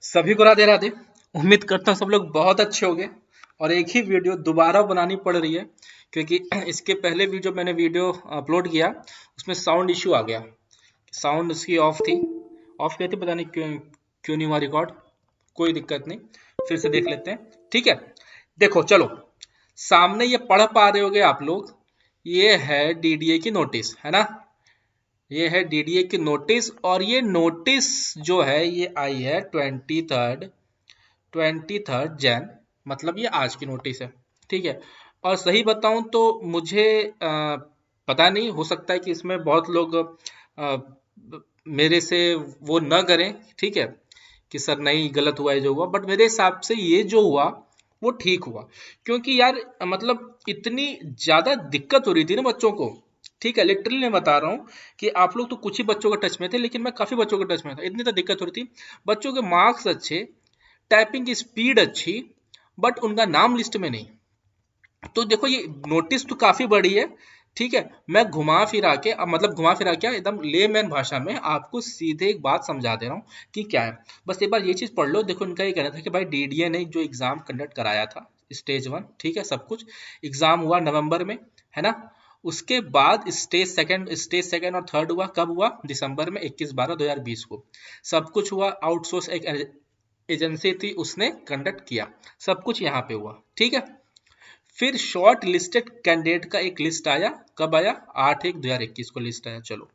सभी को राधे राधे। उम्मीद करता हूँ सब लोग बहुत अच्छे होंगे। और एक ही वीडियो दोबारा बनानी पड़ रही है क्योंकि इसके पहले भी जो मैंने वीडियो अपलोड किया उसमें साउंड इश्यू आ गया। साउंड उसकी ऑफ थी, ऑफ कहती पता नहीं क्यों क्यों नहीं हुआ रिकॉर्ड। कोई दिक्कत नहीं, फिर से देख लेते हैं। ठीक है, देखो चलो, सामने ये पढ़ पा रहे होगे आप लोग। ये है डीडीए की नोटिस, है ना। ये है डीडीए की नोटिस और ये नोटिस जो है ये आई है 23 जैन, मतलब ये आज की नोटिस है। ठीक है, और सही बताऊं तो मुझे पता नहीं, हो सकता है कि इसमें बहुत लोग मेरे से वो न करें। ठीक है, कि सर नहीं गलत हुआ है जो हुआ, बट मेरे हिसाब से ये जो हुआ वो ठीक हुआ। क्योंकि यार मतलब इतनी ज्यादा दिक्कत हो रही थी ना बच्चों को। ठीक है, लिटरली मैं बता रहा हूँ कि आप लोग तो कुछ ही बच्चों के टच में थे, लेकिन मैं काफी बच्चों के टच में था। इतनी तो दिक्कत हो रही थी, बच्चों के मार्क्स अच्छे, टाइपिंग की स्पीड अच्छी, बट उनका नाम लिस्ट में नहीं। तो देखो ये नोटिस तो काफी बड़ी है। ठीक है, मैं घुमा फिरा के, अब मतलब घुमा फिरा क्या, एकदम लेमैन भाषा में आपको सीधे एक बात समझा दे रहा हूँ कि क्या है। बस एक बार ये चीज पढ़ लो। देखो इनका ये कहना था कि भाई डीडीए ने जो एग्जाम कंडक्ट कराया था स्टेज 1, ठीक है, सब कुछ एग्जाम हुआ नवंबर में, है ना। उसके बाद स्टेज सेकंड और थर्ड हुआ कब हुआ, दिसंबर में 21/12/2020 को। सब कुछ हुआ, आउटसोर्स एक एजेंसी थी उसने कंडक्ट किया, सब कुछ यहाँ पे हुआ। ठीक है, फिर शॉर्ट लिस्टेड कैंडिडेट का एक लिस्ट आया, कब आया, 8/1/2021 को लिस्ट आया। चलो,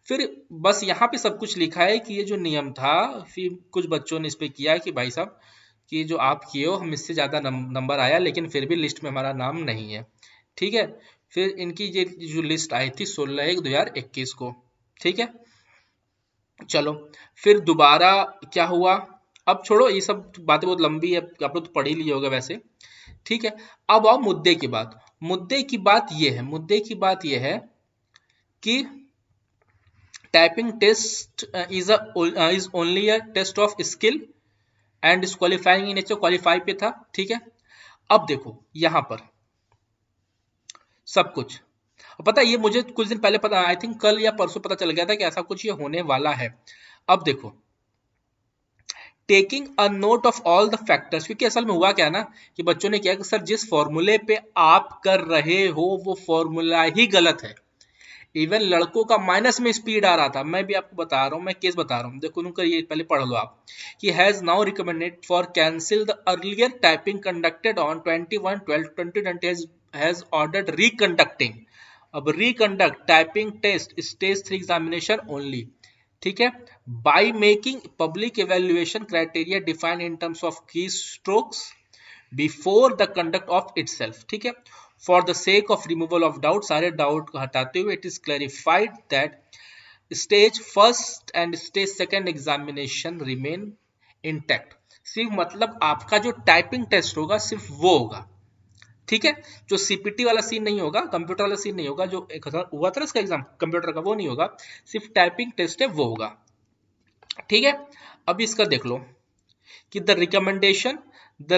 फिर बस यहाँ पे सब कुछ लिखा है कि ये जो नियम था, फिर कुछ बच्चों ने इस पे किया कि भाई साहब कि जो आप किए हो हम इससे ज्यादा नंबर आया, लेकिन फिर भी लिस्ट में हमारा नाम नहीं है। ठीक है, फिर इनकी ये जो लिस्ट आई थी 16/1/2021 को। ठीक है, चलो, फिर दोबारा क्या हुआ, अब छोड़ो ये सब बातें, बहुत लंबी है, आप लोग तो पढ़ ही लिए होगा वैसे। ठीक है, अब आओ मुद्दे की बात। मुद्दे की बात ये है कि typing test is only a test of skill and disqualifying in nature, qualify पे था। ठीक है, अब देखो यहां पर सब कुछ, पता है ये मुझे कुछ दिन पहले पता, आई थिंक कल या परसों पता चल गया था कि ऐसा कुछ ये होने वाला है। अब देखो, taking a note of all the factors, क्योंकि असल में हुआ क्या ना कि बच्चों ने किया कि सर जिस फॉर्मूले पे आप कर रहे हो वो फॉर्मूला ही गलत है। इवन लड़कों का माइनस में स्पीड आ रहा था। मैं भी आपको बता रहा हूँ, मैं केस बता रहा हूँ, देखो उनका ये पहले पढ़ लो आप कि has now recommended for cancel the earlier typing conducted on 21/12/2020, has ordered reconducting. अब reconduct typing test stage 3 examination only. ठीक है, by making public evaluation criteria defined in terms of key strokes before the conduct of itself. ठीक है, for the sake of removal of doubt, सारे doubt को हटाते हुए it is clarified that stage first and stage second examination remain intact. सिर्फ मतलब आपका जो टाइपिंग टेस्ट होगा सिर्फ वो होगा। ठीक है, जो सीपीटी वाला सीन नहीं होगा, कंप्यूटर वाला सीन नहीं होगा, जो एक हुआ था इसका एग्जाम कंप्यूटर का, वो नहीं होगा, सिर्फ टाइपिंग टेस्ट है वो होगा। ठीक है, अब इसका देख लो कि the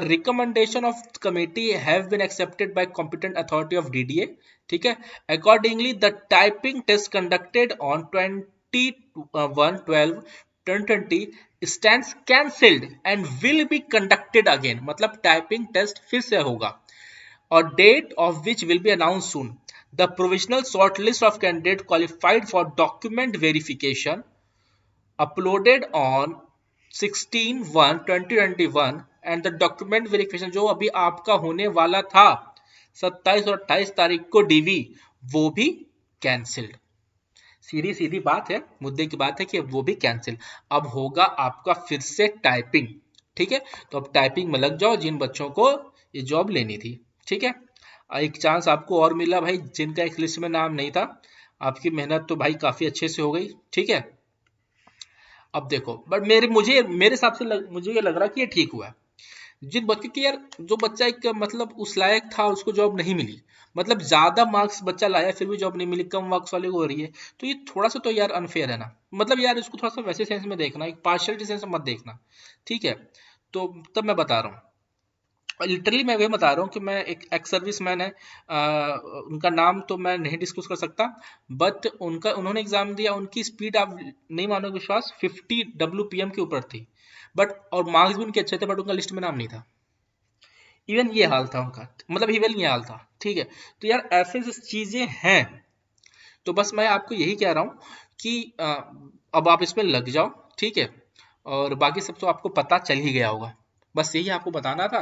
recommendation of the committee have been accepted by competent authority of DDA. ठीक है, accordingly the typing test conducted on 21/12/2020 stands cancelled and will be conducted again, मतलब टाइपिंग टेस्ट फिर से होगा और date of which will be announced soon. The provisional shortlist of candidate qualified for document verification uploaded on 16/1/2021 and the document verification जो अभी आपका होने वाला था 27 और 28 तारीख को डीवी, वो भी कैंसिल्ड। सीधी सीधी बात है, मुद्दे की बात है कि वो भी कैंसिल। अब होगा आपका फिर से टाइपिंग। ठीक है, तो अब टाइपिंग में लग जाओ जिन बच्चों को ये जॉब लेनी थी। ठीक है, एक चांस आपको और मिला भाई, जिनका एक लिस्ट में नाम नहीं था। आपकी मेहनत तो भाई काफी अच्छे से हो गई। ठीक है, अब देखो, बट मेरे हिसाब से मुझे ये लग रहा है कि ये ठीक हुआ है। जिन बच्चों की यार, जो बच्चा एक मतलब उस लायक था उसको जॉब नहीं मिली, मतलब ज्यादा मार्क्स बच्चा लाया फिर भी जॉब नहीं मिली, कम मार्क्स वाले को हो रही है, तो ये थोड़ा सा तो यार अनफेयर है ना। मतलब यार इसको थोड़ा सा वैसे सेंस में देखना, एक पार्शियलिटी सेंस में मत देखना। ठीक है, तो तब मैं बता रहा हूँ और लिटरली मैं वही बता रहा हूँ कि मैं एक एक्स सर्विस मैन है, उनका नाम तो मैं नहीं डिस्कस कर सकता, बट उन्होंने एग्जाम दिया, उनकी स्पीड आप नहीं मानोगे विश्वास, 50 WPM के ऊपर थी, बट और मार्क्स भी उनके अच्छे थे, बट उनका लिस्ट में नाम नहीं था। इवन ये हाल था उनका, मतलब इवन ये हाल था। ठीक है, तो यार ऐसे ऐसे चीजें हैं। तो बस मैं आपको यही कह रहा हूँ कि अब आप इसमें लग जाओ, ठीक है, और बाकी सब तो आपको पता चल ही गया होगा। बस यही आपको बताना था।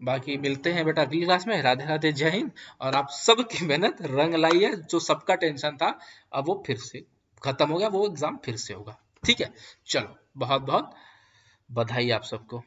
बाकी मिलते हैं बेटा अगली क्लास में। राधे राधे, जय हिंद। और आप सबकी मेहनत रंग लाई है, जो सबका टेंशन था अब वो फिर से खत्म हो गया, वो एग्जाम फिर से होगा। ठीक है, चलो बहुत बहुत बधाई आप सबको।